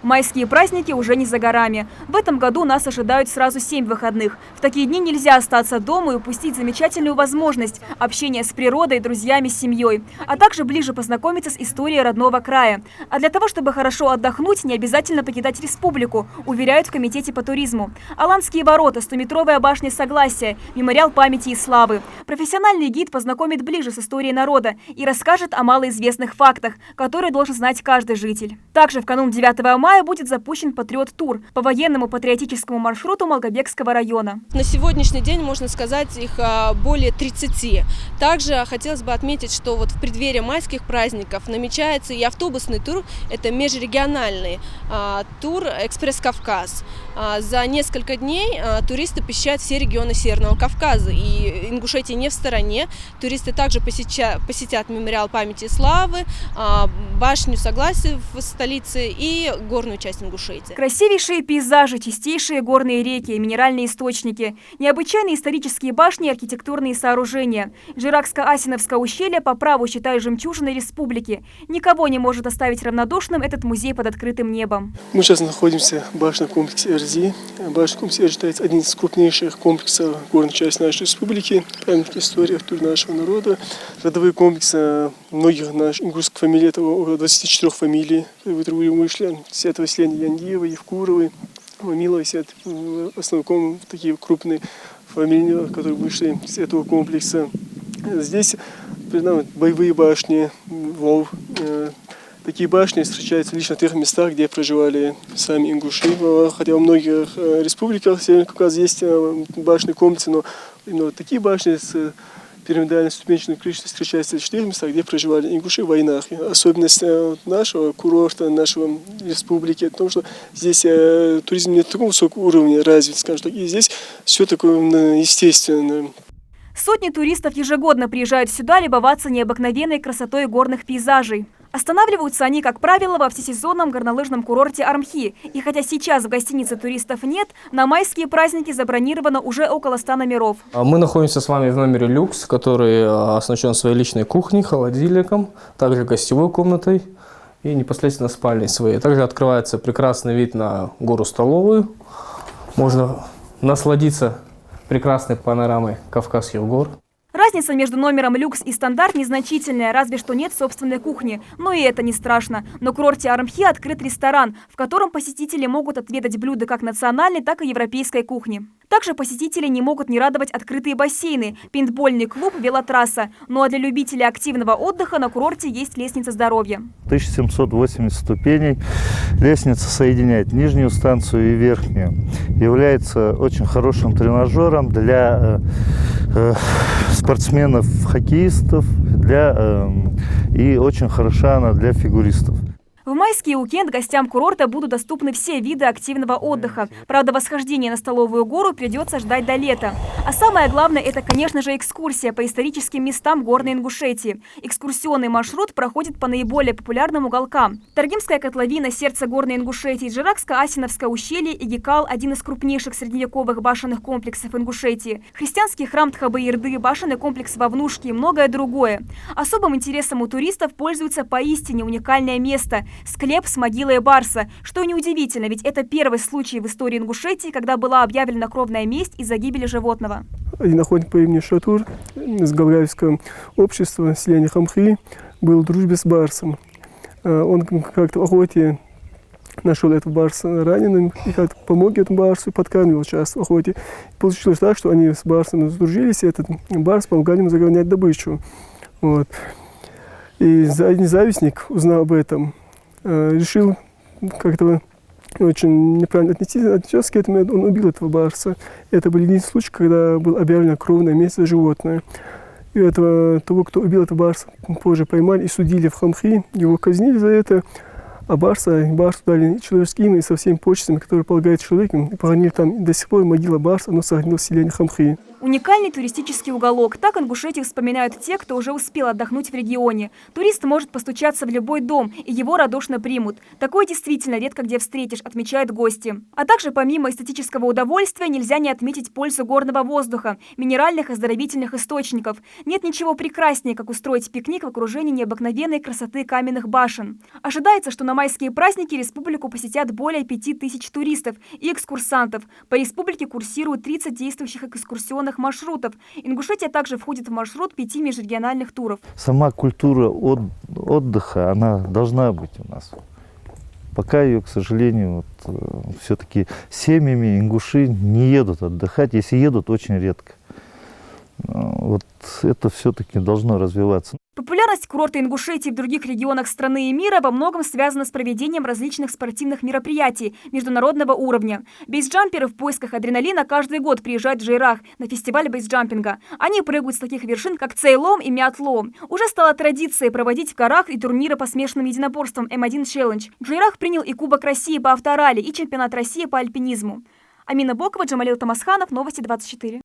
Майские праздники уже не за горами. В этом году нас ожидают сразу 7 выходных. В такие дни нельзя остаться дома и упустить замечательную возможность общения с природой, друзьями, семьей, а также ближе познакомиться с историей родного края. А для того, чтобы хорошо отдохнуть, не обязательно покидать республику, уверяют в комитете по туризму. Аланские ворота, 100-метровая башня Согласия, мемориал памяти и славы. Профессиональный гид познакомит ближе с историей народа и расскажет о малоизвестных фактах, которые должен знать каждый житель. Также в канун 9 мая будет запущен патриот-тур по военному патриотическому маршруту Малгобекского района. На сегодняшний день, можно сказать, их более 30. Также хотелось бы отметить, что вот в преддверии майских праздников намечается и автобусный тур, это межрегиональный тур «Экспресс-Кавказ». За несколько дней туристы посещают все регионы Северного Кавказа, и Ингушетия не в стороне. Туристы также посетят мемориал памяти и славы, башню Согласия в столице и горную часть Ингушетии. Красивейшие пейзажи, чистейшие горные реки, минеральные источники, необычайные исторические башни и архитектурные сооружения. Жиракско-Асиновское ущелье по праву считают жемчужиной республики. Никого не может оставить равнодушным этот музей под открытым небом. Мы сейчас находимся в башенном комплексе РЗИ. Башенный комплекс считается одним из крупнейших комплексов горной части нашей республики. Памятник истории нашего народа. Родовые комплексы многих наших ингушских фамилий, это около 24 фамилий, которые вышли. С этого селения Яндиева, Евкуровой, Мамилова, все это в основном такие крупные фамилии, которые вышли из этого комплекса. Здесь боевые башни, Вов. Такие башни встречаются лишь на тех местах, где проживали сами ингуши. Хотя во многих республиках Северного Кавказа есть башенные комплексы, но именно такие башни с пирамидальной ступенчатой крышей встречаются в 4 местах, где проживали ингуши в войнах. Особенность нашего курорта, нашей республики, в том, что здесь туризм не такого высокого уровня развит, скажем так, и здесь все такое естественное. Сотни туристов ежегодно приезжают сюда любоваться необыкновенной красотой горных пейзажей. Останавливаются они, как правило, во всесезонном горнолыжном курорте Армхи. И хотя сейчас в гостинице туристов нет, на майские праздники забронировано уже около 100 номеров. Мы находимся с вами в номере люкс, который оснащен своей личной кухней, холодильником, также гостевой комнатой и непосредственно спальней своей. Также открывается прекрасный вид на гору-столовую. Можно насладиться прекрасной панорамой Кавказских гор. Разница между номером люкс и стандарт незначительная, разве что нет собственной кухни. Но и это не страшно. На курорте Армхи открыт ресторан, в котором посетители могут отведать блюда как национальной, так и европейской кухни. Также посетители не могут не радовать открытые бассейны, пейнтбольный клуб, велотрасса. Ну а для любителей активного отдыха на курорте есть лестница здоровья. 1780 ступеней. Лестница соединяет нижнюю станцию и верхнюю. Является очень хорошим тренажером для спортсменов, хоккеистов, и очень хороша она для фигуристов. В майский уикенд гостям курорта будут доступны все виды активного отдыха. Правда, восхождение на Столовую гору придется ждать до лета. А самое главное, это, конечно же, экскурсия по историческим местам горной Ингушетии. Экскурсионный маршрут проходит по наиболее популярным уголкам. Таргимская котловина, сердце горной Ингушетии, Жиракско-Асиновское ущелье и Гекал – один из крупнейших средневековых башенных комплексов Ингушетии. Христианский храм Тхабы-Ярды, башенный комплекс Вовнушки и многое другое. Особым интересом у туристов пользуется поистине уникальное место – склеп с могилой барса. Что неудивительно, ведь это первый случай в истории Ингушетии, когда была объявлена кровная месть из-за гибели животного. Один охотник по имени Шатур из Галгаевского общества селения Хамхи был в дружбе с барсом. Он как-то в охоте нашел этого барса раненым и как-то помог этому барсу, подкармливал часто в охоте. Получилось так, что они с барсом сдружились, и этот барс помогал ему загонять добычу. Вот. И один завистник, узнав об этом, решил как-то очень неправильно отнестись к этому, он убил этого барса. Это был единственный случай, когда был объявлено кровное месть за животное. И того, кто убил этого барса, позже поймали и судили в Хамхи, его казнили за это, а барсу дали человеческое имя и со всеми почестями, которые полагают человеком, и похоронили там. И до сих пор могила барса, но сохранилась в селении Хамхи. Уникальный туристический уголок. Так Ингушетию вспоминают те, кто уже успел отдохнуть в регионе. Турист может постучаться в любой дом, и его радушно примут. Такое действительно редко где встретишь, отмечают гости. А также помимо эстетического удовольствия нельзя не отметить пользу горного воздуха, минеральных оздоровительных источников. Нет ничего прекраснее, как устроить пикник в окружении необыкновенной красоты каменных башен. Ожидается, что на майские праздники республику посетят более 5000 туристов и экскурсантов. По республике курсируют 30 действующих экскурсионных маршрутов. Ингушетия также входит в маршрут 5 межрегиональных туров. Сама культура отдыха, она должна быть у нас. Пока ее, к сожалению, все-таки семьями ингуши не едут отдыхать. Если едут, очень редко. Вот это все-таки должно развиваться. Популярность курорта Ингушетии в других регионах страны и мира во многом связана с проведением различных спортивных мероприятий международного уровня. Бейсджамперы в поисках адреналина каждый год приезжают в Джейрах на фестиваль бейсджампинга. Они прыгают с таких вершин, как Цейлом и Мятло. Уже стало традицией проводить в горах и турниры по смешанным единоборствам М1 Челлендж. Джейрах принял и Кубок России по авторалли, и чемпионат России по альпинизму. Амина Бокова, Джамалил Тамасханов, Новости 24.